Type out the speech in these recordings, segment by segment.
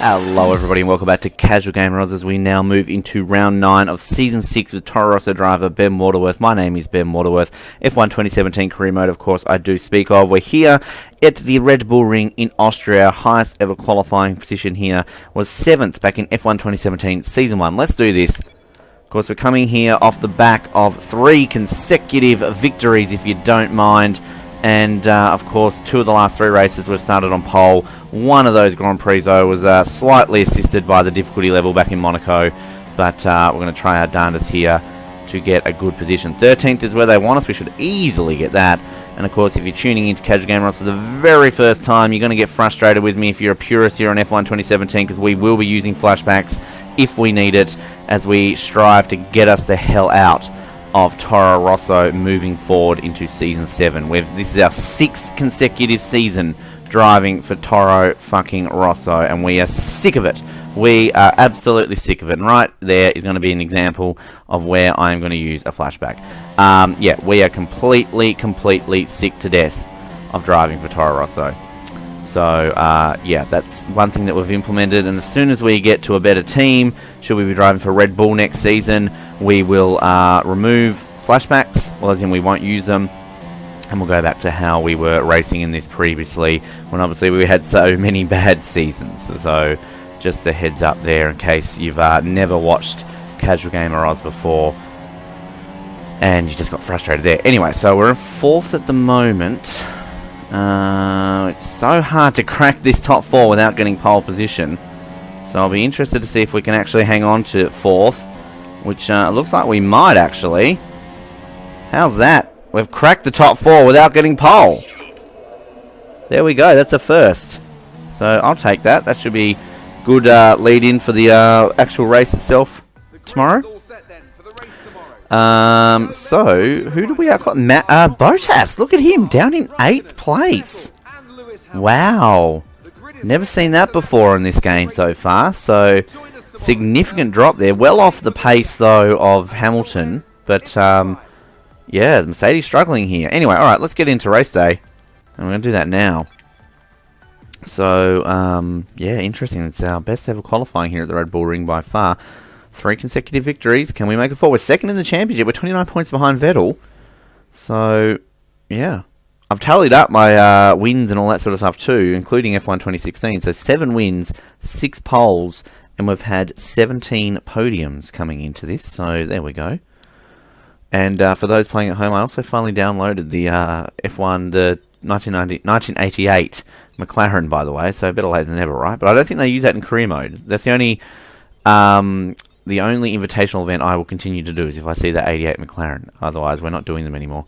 Hello everybody and welcome back to Casual Gamer Odds as we now move into round 9 of Season 6 with Toro Rosso driver Ben Waterworth. My name is Ben Waterworth. F1 2017 career mode, of course, I do speak of. We're here at the Red Bull Ring in Austria. Highest ever qualifying position here was 7th back in F1 2017 Season 1. Let's do this. Of course, we're coming here off the back of 3 consecutive victories, if you don't mind. And, of course, 2 of the last 3 races we've started on pole. One of those Grand Prix, though, was slightly assisted by the difficulty level back in Monaco. But we're going to try our darndest here to get a good position. 13th is where they want us. We should easily get that. And, of course, if you're tuning into Casual Gamer Odds for the very first time, you're going to get frustrated with me if you're a purist here on F1 2017, because we will be using flashbacks if we need it as we strive to get us the hell out of Toro Rosso moving forward into Season 7. This is our 6th consecutive season driving for Toro fucking Rosso, and we are sick of it. We are absolutely sick of it. And right there is going to be an example of where I am going to use a flashback. Yeah, we are completely sick to death of driving for Toro Rosso. So, yeah, that's one thing that we've implemented. And as soon as we get to a better team, should we be driving for Red Bull next season, we will remove flashbacks. Well, as in we won't use them. And we'll go back to how we were racing in this previously, when obviously we had so many bad seasons. So, just a heads up there in case you've never watched Casual Gamer Odds before and you just got frustrated there. Anyway, so we're in 4th at the moment. It's so hard to crack this top 4 without getting pole position. So I'll be interested to see if we can actually hang on to 4th, which looks like we might actually. How's that? We've cracked the top 4 without getting pole. There we go. That's a first. So I'll take that. That should be good lead in for the actual race itself tomorrow. So who do we have? Bottas. Look at him down in 8th place. Wow. Never seen that before in this game so far. So significant drop there. Well off the pace though of Hamilton, but yeah, Mercedes struggling here. Anyway, alright, let's get into race day. And we're going to do that now. So, yeah, interesting. It's our best ever qualifying here at the Red Bull Ring by far. 3 consecutive victories. Can we make it 4? We're 2nd in the championship. We're 29 points behind Vettel. So, yeah. I've tallied up my wins and all that sort of stuff too, including F1 2016. So 7 wins, 6 poles, and we've had 17 podiums coming into this. So, there we go. And for those playing at home, I also finally downloaded the F1, the 1988 McLaren, by the way. So better late than never, right? But I don't think they use that in career mode. That's the only invitational event I will continue to do is if I see that 88 McLaren. Otherwise, we're not doing them anymore.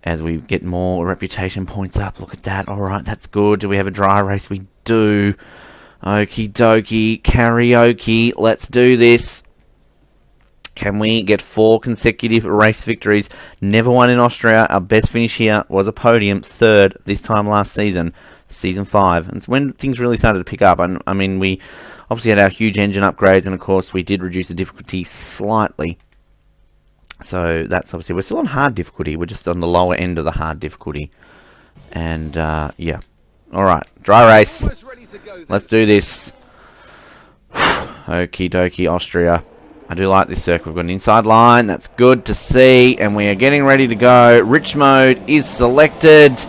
As we get more reputation points up. Look at that. All right, that's good. Do we have a dry race? We do. Okie dokie. Karaoke. Let's do this. Can we get 4 consecutive race victories? Never won in Austria. Our best finish here was a podium, 3rd this time last season, Season 5. And it's when things really started to pick up. I mean, we obviously had our huge engine upgrades, and of course we did reduce the difficulty slightly. So that's obviously, we're still on hard difficulty. We're just on the lower end of the hard difficulty. And, yeah. Alright, dry race. Let's do this. Okie dokie, Austria. I do like this circle. We've got an inside line. That's good to see. And we are getting ready to go. Rich mode is selected.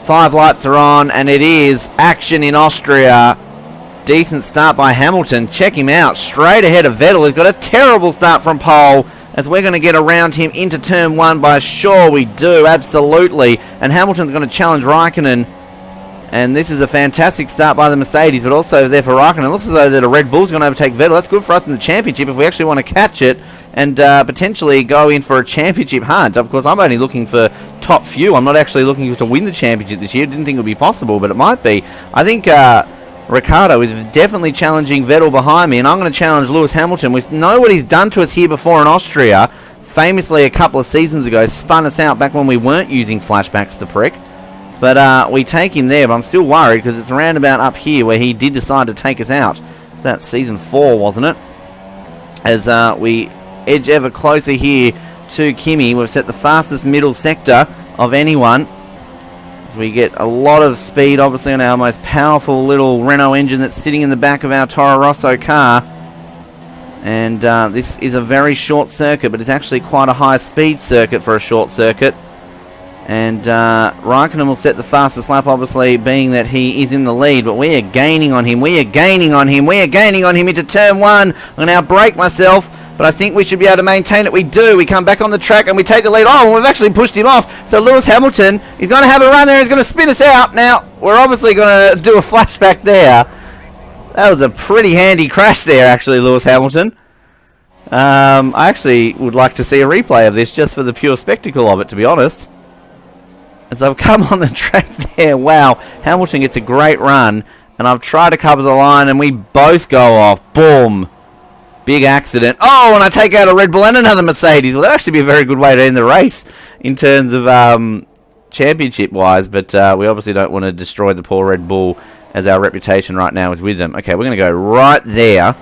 5 lights are on. And it is action in Austria. Decent start by Hamilton. Check him out. Straight ahead of Vettel. He's got a terrible start from pole. As we're going to get around him into turn 1 by sure we do. Absolutely. And Hamilton's going to challenge Raikkonen. And this is a fantastic start by the Mercedes, but also there for Raikkonen. It looks as though that a Red Bull's going to overtake Vettel. That's good for us in the championship if we actually want to catch it and potentially go in for a championship hunt. Of course, I'm only looking for top few. I'm not actually looking to win the championship this year. Didn't think it would be possible, but it might be. I think Ricciardo is definitely challenging Vettel behind me, and I'm going to challenge Lewis Hamilton. We know what he's done to us here before in Austria. Famously, a couple of seasons ago, spun us out back when we weren't using flashbacks, the prick. But we take him there, but I'm still worried because it's around about up here where he did decide to take us out. So that's Season 4, wasn't it? As we edge ever closer here to Kimi. We've set the fastest middle sector of anyone. As As we get a lot of speed, obviously, on our most powerful little Renault engine that's sitting in the back of our Toro Rosso car. And this is a very short circuit, but it's actually quite a high speed circuit for a short circuit. And Raikkonen will set the fastest lap, obviously, being that he is in the lead. But we are gaining on him. We are gaining on him. We are gaining on him into turn 1. I'm going to now brake myself, but I think we should be able to maintain it. We do. We come back on the track and we take the lead. Oh, we've actually pushed him off. So Lewis Hamilton, he's going to have a run there. He's going to spin us out. Now, we're obviously going to do a flashback there. That was a pretty handy crash there, actually, Lewis Hamilton. I actually would like to see a replay of this just for the pure spectacle of it, to be honest. As I've come on the track there, wow, Hamilton gets a great run, and I've tried to cover the line, and we both go off. Boom. Big accident. Oh, and I take out a Red Bull and another Mercedes. Well, that'd actually be a very good way to end the race in terms of championship-wise, but we obviously don't want to destroy the poor Red Bull as our reputation right now is with them. Okay, we're going to go right there,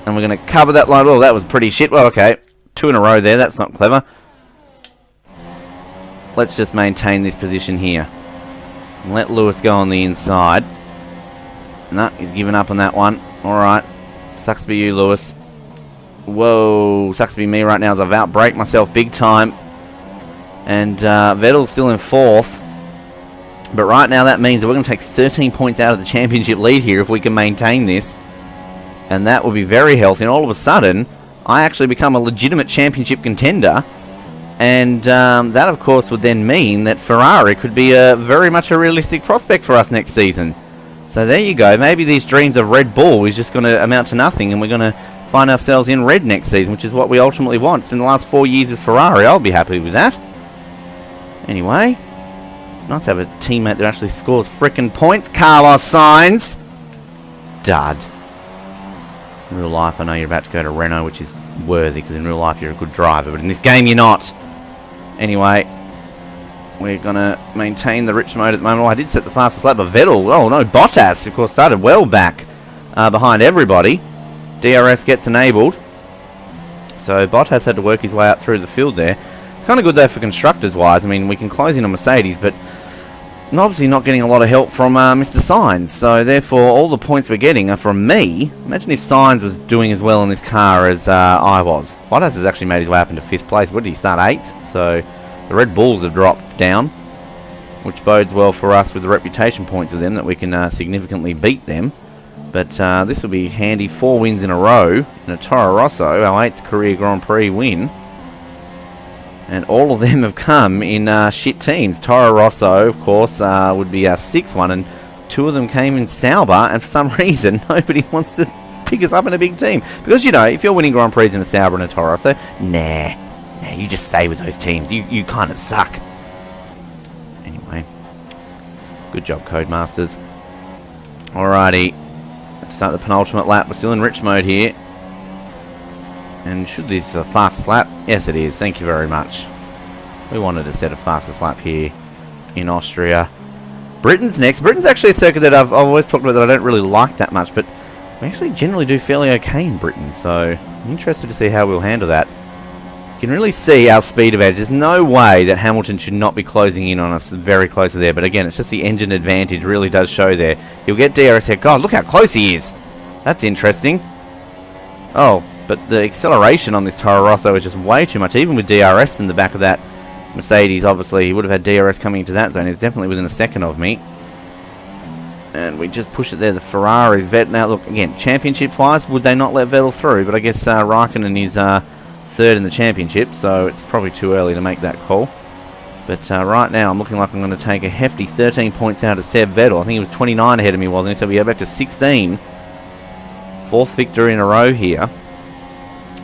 and we're going to cover that line. Oh, that was pretty shit. Well, okay, 2 in a row there. That's not clever. Let's just maintain this position here. And let Lewis go on the inside. No, he's given up on that one. Alright. Sucks to be you, Lewis. Whoa. Sucks to be me right now as I've outbraked myself big time. And Vettel's still in 4th. But right now that means that we're going to take 13 points out of the championship lead here if we can maintain this. And that would be very healthy. And all of a sudden, I actually become a legitimate championship contender. And that, of course, would then mean that Ferrari could be very much a realistic prospect for us next season. So there you go. Maybe these dreams of Red Bull is just going to amount to nothing, and we're going to find ourselves in red next season, which is what we ultimately want. It's been the last 4 years with Ferrari. I'll be happy with that. Anyway, nice to have a teammate that actually scores frickin' points. Carlos Sainz. Dud. In real life, I know you're about to go to Renault, which is worthy, because in real life you're a good driver, but in this game you're not. Anyway, we're going to maintain the rich mode at the moment. Oh, I did set the fastest lap, but Vettel, oh no, Bottas, of course, started well back behind everybody. DRS gets enabled. So Bottas had to work his way up through the field there. It's kind of good, though, for constructors-wise. I mean, we can close in on Mercedes, but obviously not getting a lot of help from Mr. Sainz. So, therefore, all the points we're getting are from me. Imagine if Sainz was doing as well in this car as I was. Bottas has actually made his way up into 5th place. What did he start? 8th? So, the Red Bulls have dropped down, which bodes well for us with the reputation points of them, that we can significantly beat them. But this will be handy. 4 wins in a row in a Toro Rosso, our 8th career Grand Prix win. And all of them have come in shit teams. Toro Rosso, of course, would be our 6th one, and 2 of them came in Sauber, and for some reason, nobody wants to pick us up in a big team. Because, you know, if you're winning Grand Prix in a Sauber and a Toro Rosso, nah, you just stay with those teams. You kind of suck. Anyway, good job, Codemasters. Alrighty, let's start the penultimate lap. We're still in rich mode here. And should this be a fastest lap? Yes, it is. Thank you very much. We wanted to set a fastest lap here in Austria. Britain's next. Britain's actually a circuit that I've always talked about that I don't really like that much, but we actually generally do fairly okay in Britain, so I'm interested to see how we'll handle that. You can really see our speed advantage. There's no way that Hamilton should not be closing in on us very close to there, but again, it's just the engine advantage really does show there. He'll get DRS here. God, look how close he is. That's interesting. Oh, but the acceleration on this Toro Rosso is just way too much, even with DRS in the back of that Mercedes. Obviously, he would have had DRS coming into that zone. He's definitely within a second of me. And we just push it there. The Ferraris. Now, look, again, championship-wise, would they not let Vettel through? But I guess Raikkonen is 3rd in the championship, so it's probably too early to make that call. But right now, I'm looking like I'm going to take a hefty 13 points out of Seb Vettel. I think he was 29 ahead of me, wasn't he? So we go back to 16. 4th victory in a row here.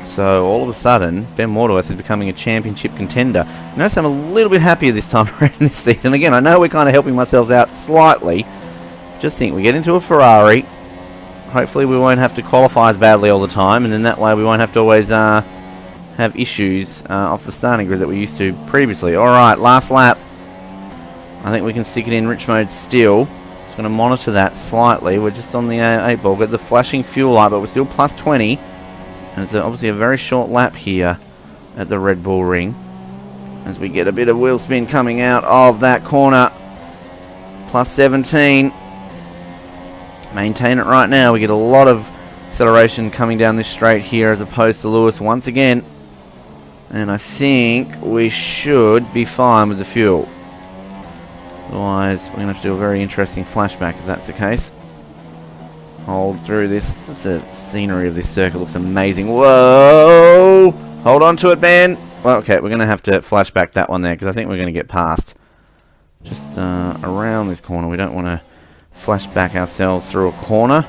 So all of a sudden, Ben Waterworth is becoming a championship contender. Notice I'm a little bit happier this time around this season. Again, I know we're kind of helping ourselves out slightly. Just think, we get into a Ferrari. Hopefully we won't have to qualify as badly all the time, and then that way we won't have to always have issues off the starting grid that we used to previously. Alright, last lap. I think we can stick it in rich mode still. Just going to monitor that slightly. We're just on the 8 ball. Got the flashing fuel light, but we're still plus 20. And it's obviously a very short lap here at the Red Bull Ring, as we get a bit of wheel spin coming out of that corner. Plus 17. Maintain it right now. We get a lot of acceleration coming down this straight here as opposed to Lewis once again. And I think we should be fine with the fuel. Otherwise, we're going to have to do a very interesting flashback if that's the case. Hold through this. The scenery of this circuit looks amazing. Whoa! Hold on to it, Ben. Well, okay, we're going to have to flashback that one there because I think we're going to get past. Just around this corner. We don't want to flashback ourselves through a corner.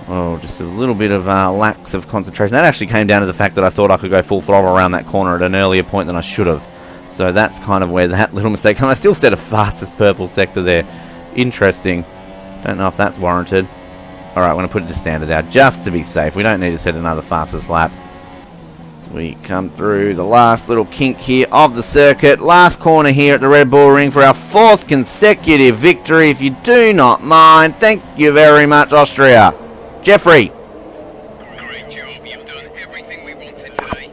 Oh, just a little bit of lax of concentration. That actually came down to the fact that I thought I could go full throttle around that corner at an earlier point than I should have. So that's kind of where that little mistake came. I still set a fastest purple sector there. Interesting. Don't know if that's warranted. Alright, I'm going to put it to standard there just to be safe. We don't need to set another fastest lap. So we come through the last little kink here of the circuit. Last corner here at the Red Bull Ring for our 4th consecutive victory. If you do not mind, thank you very much, Austria. Jeffrey. Great job. You've done everything we wanted today.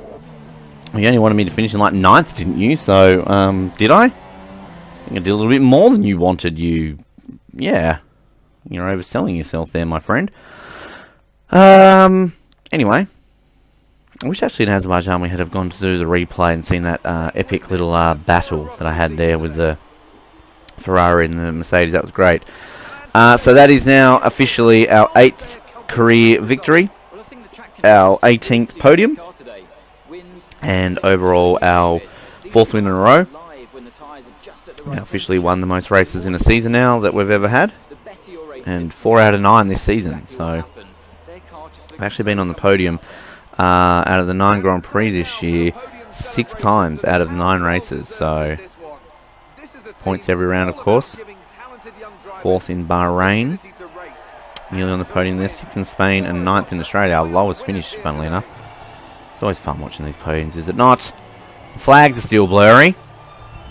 You only wanted me to finish in like 9th, didn't you? So, did I? I think I did a little bit more than you wanted. Yeah. You're overselling yourself there, my friend. Anyway. I wish actually in Azerbaijan we had have gone to do the replay and seen that epic little battle that I had there with the Ferrari and the Mercedes. That was great. So that is now officially our 8th career victory, our 18th podium, and overall our 4th win in a row. We officially won the most races in a season now that we've ever had, and 4 out of 9 this season. So I've actually been on the podium out of the 9 Grand Prix this year 6 times out of 9 races. So points every round, of course. 4th in Bahrain, nearly on the podium there. 6th in Spain and 9th in Australia. Our lowest finish, funnily enough. It's always fun watching these podiums, is it not? The flags are still blurry.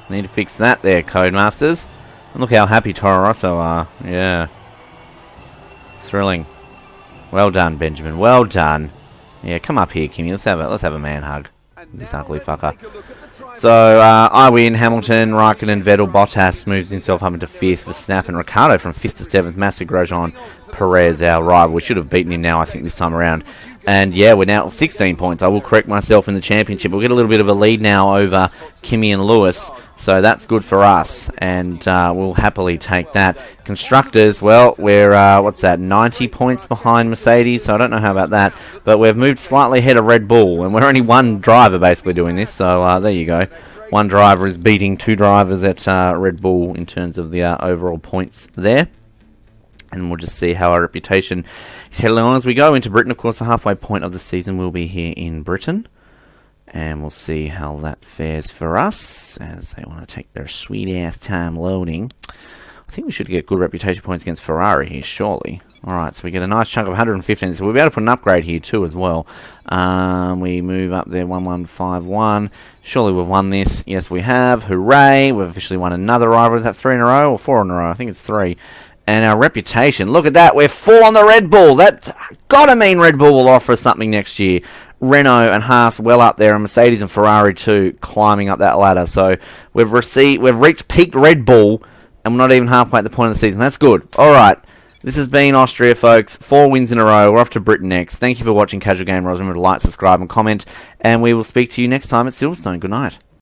Need to fix that there, Codemasters. And look how happy Toro Rosso are. Yeah. Thrilling. Well done, Benjamin. Well done. Yeah, come up here, Kimmy. Let's have a man hug. This ugly fucker. So, I win. Hamilton, Raikkonen, Vettel, Bottas moves himself up into 5th. Verstappen, Ricciardo from 5th to 7th. Massa, Grosjean, Perez, our rival. We should have beaten him now, I think, this time around. And yeah, we're now at 16 points. I will correct myself in the championship. We'll get a little bit of a lead now over Kimi and Lewis. So that's good for us. And we'll happily take that. Constructors, well, we're, 90 points behind Mercedes. So I don't know how about that. But we've moved slightly ahead of Red Bull. And we're only one driver basically doing this. So there you go. One driver is beating 2 drivers at Red Bull in terms of the overall points there. And we'll just see how our reputation is heading on as we go into Britain. Of course, the halfway point of the season will be here in Britain. And we'll see how that fares for us as they want to take their sweet-ass time loading. I think we should get good reputation points against Ferrari here, surely. Alright, so we get a nice chunk of 115. So we'll be able to put an upgrade here too as well. We move up there, 1151. Surely we've won this. Yes, we have. Hooray. We've officially won another rival. Is that 3 in a row or 4 in a row? I think it's 3. And our reputation, look at that, we're 4 on the Red Bull. That's gotta mean Red Bull will offer us something next year. Renault and Haas well up there, and Mercedes and Ferrari too, climbing up that ladder. So we've reached peak Red Bull, and we're not even halfway at the point of the season. That's good. Alright, this has been Austria, folks. 4 wins in a row. We're off to Britain next. Thank you for watching Casual Gamer. Remember to like, subscribe, and comment, and we will speak to you next time at Silverstone. Good night.